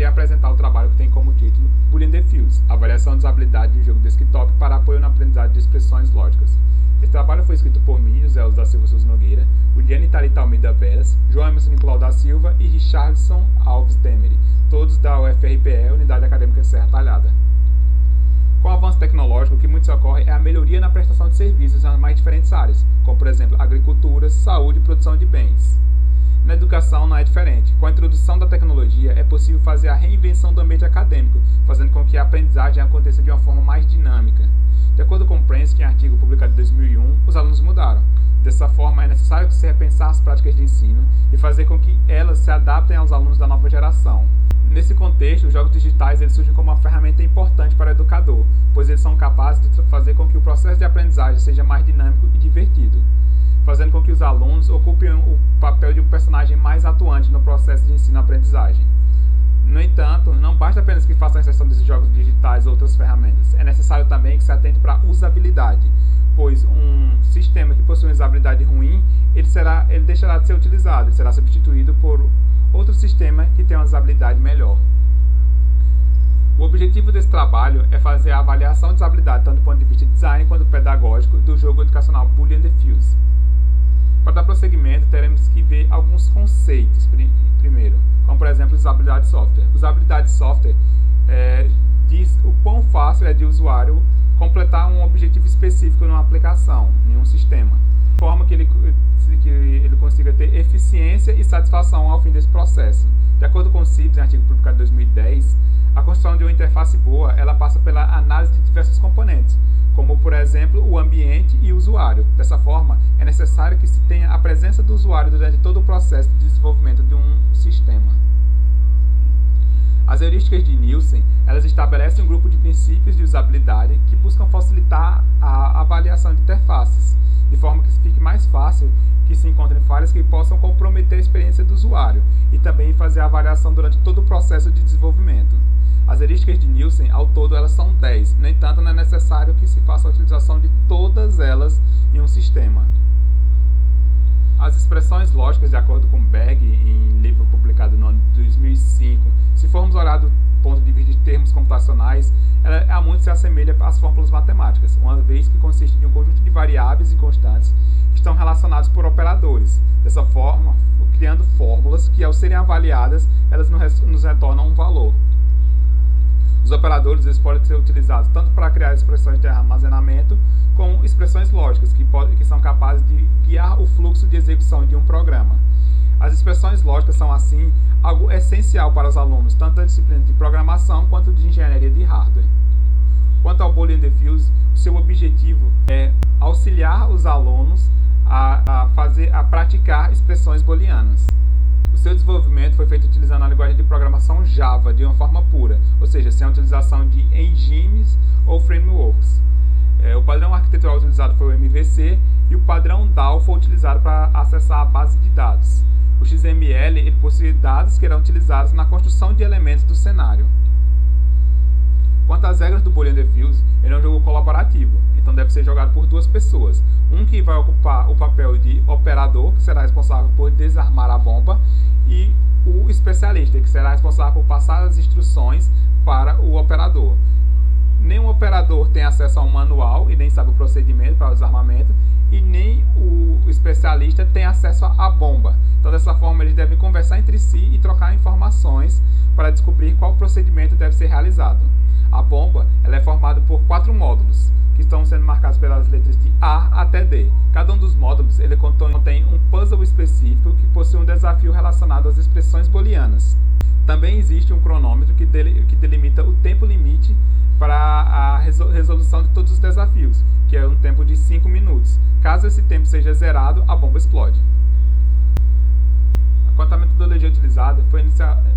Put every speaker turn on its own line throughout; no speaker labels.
irei apresentar o trabalho que tem como título Boolean Defuse, avaliação de usabilidade de jogo desktop para apoio na aprendizagem de expressões lógicas. Esse trabalho foi escrito por mim, José da Silva Souza Nogueira, Uliane Thalita Almeida Veras, João Emerson Nicolau da Silva e Richardson Alves Demery, todos da UFRPE, Unidade Acadêmica Serra Talhada. Com o avanço tecnológico, o que muito ocorre é a melhoria na prestação de serviços nas mais diferentes áreas, como por exemplo agricultura, saúde e produção de bens. Na educação não é diferente. Com a introdução da tecnologia, é possível fazer a reinvenção do ambiente acadêmico, fazendo com que a aprendizagem aconteça de uma forma mais dinâmica. De acordo com o Prensky, em artigo publicado em 2001, os alunos mudaram. Dessa forma, é necessário se repensar as práticas de ensino e fazer com que elas se adaptem aos alunos da nova geração. Nesse contexto, os jogos digitais eles surgem como uma ferramenta importante para o educador, pois eles são capazes de fazer com que o processo de aprendizagem seja mais dinâmico e divertido, fazendo com que os alunos ocupem o papel de um personagem mais atuante no processo de ensino-aprendizagem. No entanto, não basta apenas que façam a inserção desses jogos digitais ou outras ferramentas, é necessário também que se atente para a usabilidade, pois um sistema que possui uma usabilidade ruim, ele deixará de ser utilizado e será substituído por outro sistema que tem uma usabilidade melhor. O objetivo desse trabalho é fazer a avaliação de usabilidade tanto do ponto de vista de design quanto pedagógico do jogo educacional Boolean Defuse. Para dar prosseguimento, teremos que ver alguns conceitos primeiro, como por exemplo usabilidade de software. Usabilidade de software diz o quão fácil é de usuário completar um objetivo específico numa aplicação, em um sistema, de forma que ele consiga ter eficiência e satisfação ao fim desse processo. De acordo com o CIBS, em artigo publicado em 2010, a construção de uma interface boa ela passa pela análise de diversos componentes, como por exemplo o ambiente e o usuário. Dessa forma, é necessário que se tenha a presença do usuário durante todo o processo de desenvolvimento de um sistema. As heurísticas de Nielsen, elas estabelecem um grupo de princípios de usabilidade que buscam facilitar a avaliação de interfaces, de forma que fique mais fácil que se encontrem falhas que possam comprometer a experiência do usuário e também fazer a avaliação durante todo o processo de desenvolvimento. As heurísticas de Nielsen, ao todo, elas são 10, no entanto, não é necessário que se faça a utilização de todas elas em um sistema. As expressões lógicas, de acordo com Berg, em livro publicado no ano de 2005, se formos olhar do ponto de vista de termos computacionais, ela há muito se assemelha às fórmulas matemáticas, uma vez que consiste de um conjunto de variáveis e constantes que estão relacionados por operadores. Dessa forma, criando fórmulas que, ao serem avaliadas, elas nos retornam um valor. Os operadores eles podem ser utilizados tanto para criar expressões de armazenamento, como expressões lógicas, que são capazes de guiar o fluxo de execução de um programa. As expressões lógicas são, assim, algo essencial para os alunos, tanto da disciplina de programação quanto de engenharia de hardware. Quanto ao Boolean Defuse, o seu objetivo é auxiliar os alunos a praticar expressões booleanas. O seu desenvolvimento foi feito utilizando a linguagem de programação Java de uma forma pura, ou seja, sem a utilização de engines ou frameworks. O padrão arquitetural utilizado foi o MVC e o padrão DAO foi utilizado para acessar a base de dados. O XML ele possui dados que serão utilizados na construção de elementos do cenário. Quanto às regras do Boolean Defuse, ele é um jogo colaborativo, então deve ser jogado por duas pessoas. Um que vai ocupar o papel de operador, que será responsável por desarmar a bomba, e o especialista, que será responsável por passar as instruções para o operador. Nenhum operador tem acesso a um manual e nem sabe o procedimento para o desarmamento, e nem o especialista tem acesso à bomba. Então, dessa forma, eles devem conversar entre si e trocar informações para descobrir qual procedimento deve ser realizado. A bomba ela é formada por 4 módulos, que estão sendo marcados pelas letras de A até D. Cada um dos módulos ele contém um puzzle específico que possui um desafio relacionado às expressões booleanas. Também existe um cronômetro que delimita o tempo limite para a resolução de todos os desafios, que é um tempo de 5 minutos. Caso esse tempo seja zerado, a bomba explode. Quanto à metodologia utilizada,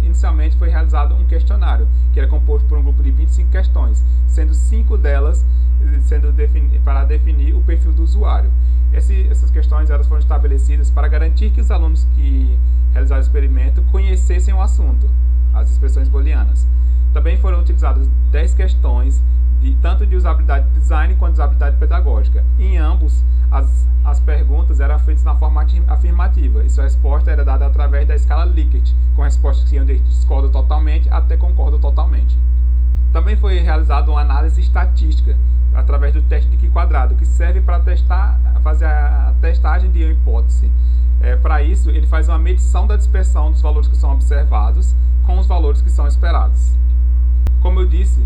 inicialmente foi realizado um questionário, que era composto por um grupo de 25 questões, sendo 5 delas para definir o perfil do usuário. Essas questões elas foram estabelecidas para garantir que os alunos que realizaram o experimento conhecessem o assunto, as expressões booleanas. Também foram utilizadas 10 questões tanto de usabilidade de design quanto de usabilidade pedagógica. Em ambos, as perguntas eram feitas na forma afirmativa, e sua resposta era dada através da escala Likert, com respostas que iam desde discordo totalmente até concordo totalmente. Também foi realizada uma análise estatística, através do teste de Q-quadrado, que serve para fazer a testagem de uma hipótese. Para isso, ele faz uma medição da dispersão dos valores que são observados com os valores que são esperados. Como eu disse,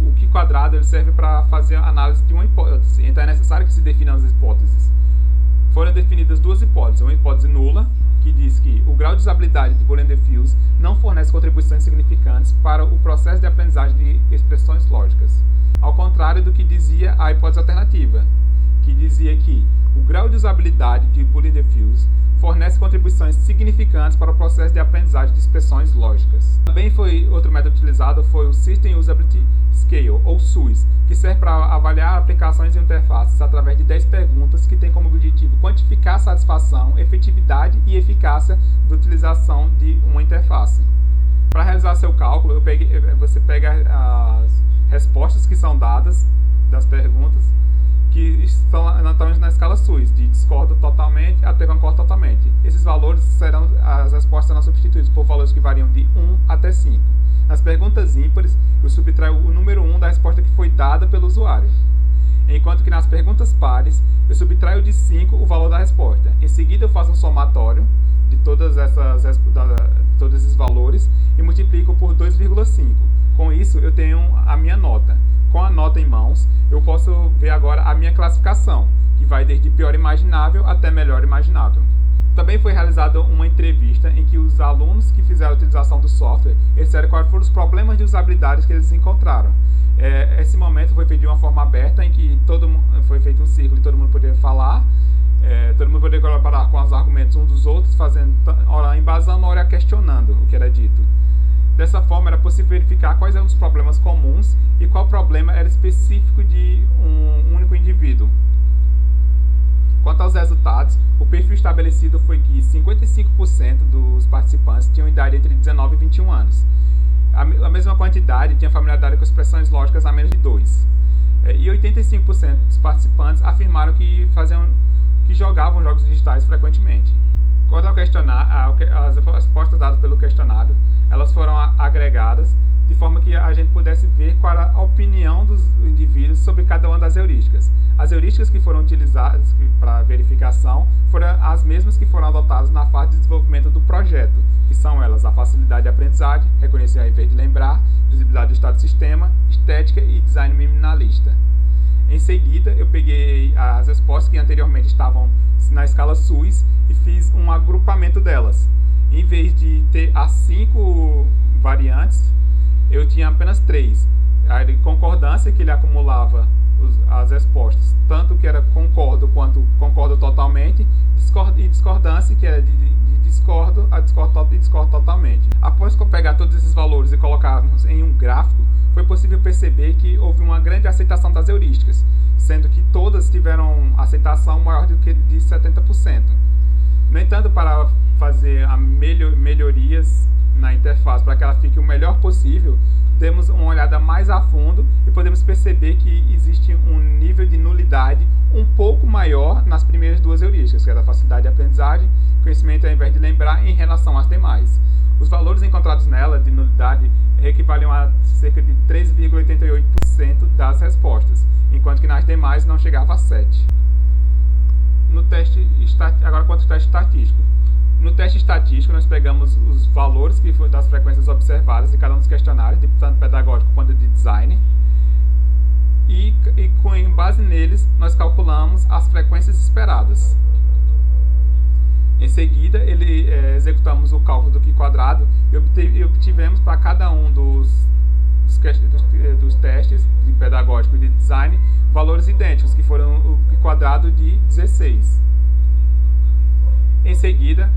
o Q-quadrado ele serve para fazer a análise de uma hipótese, então é necessário que se definam as hipóteses. Foram definidas duas hipóteses, uma hipótese nula, que diz que o grau de usabilidade de Boolean-Diffuse não fornece contribuições significantes para o processo de aprendizagem de expressões lógicas, ao contrário do que dizia a hipótese alternativa, que dizia que o grau de usabilidade de Boolean-Diffuse fornece contribuições significantes para o processo de aprendizagem de expressões lógicas. Também outro método utilizado foi o System Usability Scale, ou SUS, que serve para avaliar aplicações e interfaces através de 10 perguntas que tem como objetivo quantificar a satisfação, efetividade e eficácia da utilização de uma interface. Para realizar seu cálculo, você pega as respostas que são dadas das perguntas, que estão na escala SUS, de discordo totalmente até concordo totalmente. Esses valores as respostas serão substituídas por valores que variam de 1 até 5. Nas perguntas ímpares, eu subtraio o número 1 da resposta que foi dada pelo usuário. Enquanto que nas perguntas pares, eu subtraio de 5 o valor da resposta. Em seguida, eu faço um somatório de todos esses valores e multiplico por 2,5. Com isso, eu tenho a minha nota. Com a nota em mãos, eu posso ver agora a minha classificação, que vai desde pior imaginável até melhor imaginável. Também foi realizada uma entrevista em que os alunos que fizeram a utilização do software disseram quais foram os problemas de usabilidade que eles encontraram. Esse momento foi feito de uma forma aberta, em que foi feito um círculo e todo mundo poderia falar, todo mundo poderia colaborar com os argumentos uns dos outros, ora embasando, ora questionando o que era dito. Dessa forma, era possível verificar quais eram os problemas comuns e qual problema era específico de um único indivíduo. Quanto aos resultados, o perfil estabelecido foi que 55% dos participantes tinham idade entre 19 e 21 anos. A mesma quantidade tinha familiaridade com expressões lógicas a menos de 2. E 85% dos participantes afirmaram que jogavam jogos digitais frequentemente. Quanto ao questionário, as respostas dadas pelo questionário, elas foram agregadas de forma que a gente pudesse ver qual era a opinião dos indivíduos sobre cada uma das heurísticas. As heurísticas que foram utilizadas para verificação foram as mesmas que foram adotadas na fase de desenvolvimento do projeto, que são elas a facilidade de aprendizagem, reconhecer ao invés de lembrar, visibilidade do estado do sistema, estética e design minimalista. Em seguida, eu peguei as respostas que anteriormente estavam na escala SUS e fiz um agrupamento delas. Em vez de ter as 5 variantes, eu tinha apenas 3. A concordância, que ele acumulava as respostas, tanto que era concordo quanto concordo totalmente, e discordância, que era de discordo a discordo e discordo totalmente. Após pegar todos esses valores e colocarmos em um gráfico, foi possível perceber que houve uma grande aceitação das heurísticas, sendo que todas tiveram aceitação maior do que de 70%. No entanto, para fazer melhorias na interface para que ela fique o melhor possível, demos uma olhada mais a fundo e podemos perceber que existe um nível de nulidade um pouco maior nas primeiras duas heurísticas, que é a facilidade de aprendizagem, conhecimento ao invés de lembrar, em relação às demais. Os valores encontrados nela de nulidade equivaliam a cerca de 3,88% das respostas, enquanto que nas demais não chegava a 7%. Agora, quanto ao teste estatístico. No teste estatístico, nós pegamos os valores das frequências observadas de cada um dos questionários, tanto pedagógico quanto de design, e com base neles, nós calculamos as frequências esperadas. Em seguida, executamos o cálculo do Q-quadrado e obtivemos para cada um dos testes de pedagógico e de design valores idênticos, que foram o Q-quadrado de 16. Em seguida,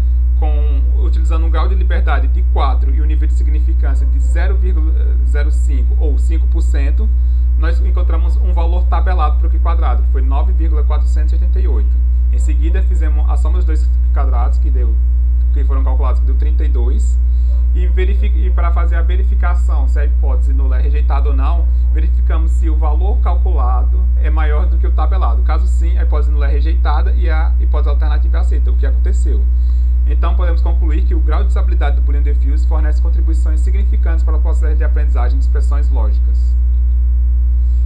utilizando um grau de liberdade de 4 e um nível de significância de 0,05 ou 5%, nós encontramos um valor tabelado para o Q-quadrado, que foi 9,488. Em seguida, fizemos a soma dos dois quadrados, que foram calculados, que deu 32. E para fazer a verificação se a hipótese nula é rejeitada ou não, verificamos se o valor calculado é maior do que o tabelado. Caso sim, a hipótese nula é rejeitada e a hipótese alternativa é aceita, o que aconteceu. Então, podemos concluir que o grau de usabilidade do Boolean Diffuse fornece contribuições significantes para o processo de aprendizagem de expressões lógicas.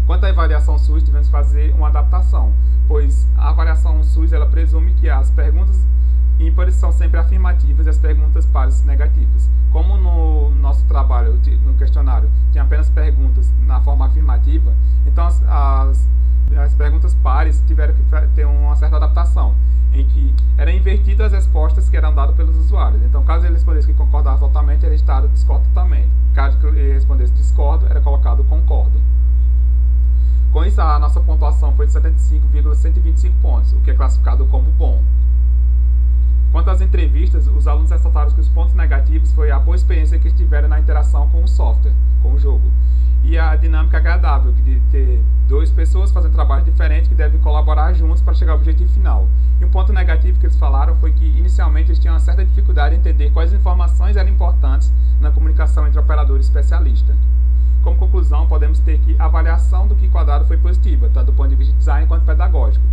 Quanto à avaliação SUS, devemos fazer uma adaptação, pois a avaliação SUS ela presume que as perguntas ímpares são sempre afirmativas e as perguntas pares negativas. Como no nosso trabalho, no questionário, tinha apenas perguntas na forma afirmativa, então as perguntas pares tiveram que ter uma certa adaptação, em que eram invertidas as respostas que eram dadas pelos usuários. Então, caso ele respondesse que concordava totalmente, era listado discordo totalmente. Caso ele respondesse discordo, era colocado concordo. Com isso, a nossa pontuação foi de 75,125 pontos, o que é classificado como bom. Quanto às entrevistas, os alunos ressaltaram que os pontos negativos foi a boa experiência que eles tiveram na interação com o software, com o jogo, e a dinâmica agradável de ter duas pessoas fazendo trabalhos diferentes que devem colaborar juntos para chegar ao objetivo final. E um ponto negativo que eles falaram foi que, inicialmente, eles tinham uma certa dificuldade em entender quais informações eram importantes na comunicação entre operador e especialista. Como conclusão, podemos ter que a avaliação do que quadrado foi positiva, tanto do ponto de vista de design quanto pedagógico.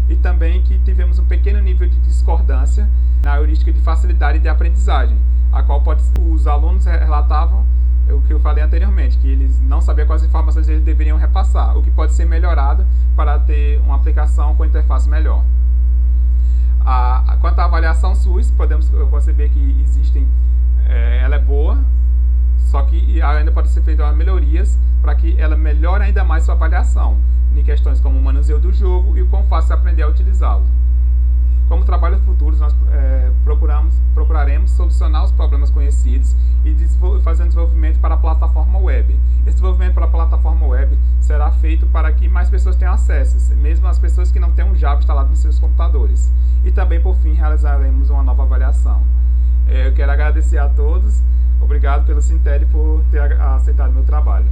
E também que tivemos um pequeno nível de discordância na heurística de facilidade de aprendizagem, a qual os alunos relatavam o que eu falei anteriormente, que eles não sabiam quais informações eles deveriam repassar, o que pode ser melhorado para ter uma aplicação com interface melhor. Quanto à avaliação SUS, podemos perceber que ela é boa, só que ainda pode ser feitas melhorias para que ela melhore ainda mais sua avaliação, em questões como o manuseio do jogo e o quão fácil é aprender a utilizá-lo. Como trabalhos futuros, nós procuraremos solucionar os problemas conhecidos e fazer um desenvolvimento para a plataforma web. Esse desenvolvimento para a plataforma web será feito para que mais pessoas tenham acesso, mesmo as pessoas que não têm um Java instalado nos seus computadores. E também, por fim, realizaremos uma nova avaliação. Eu quero agradecer a todos. Obrigado pelo Sinteli por ter aceitado meu trabalho.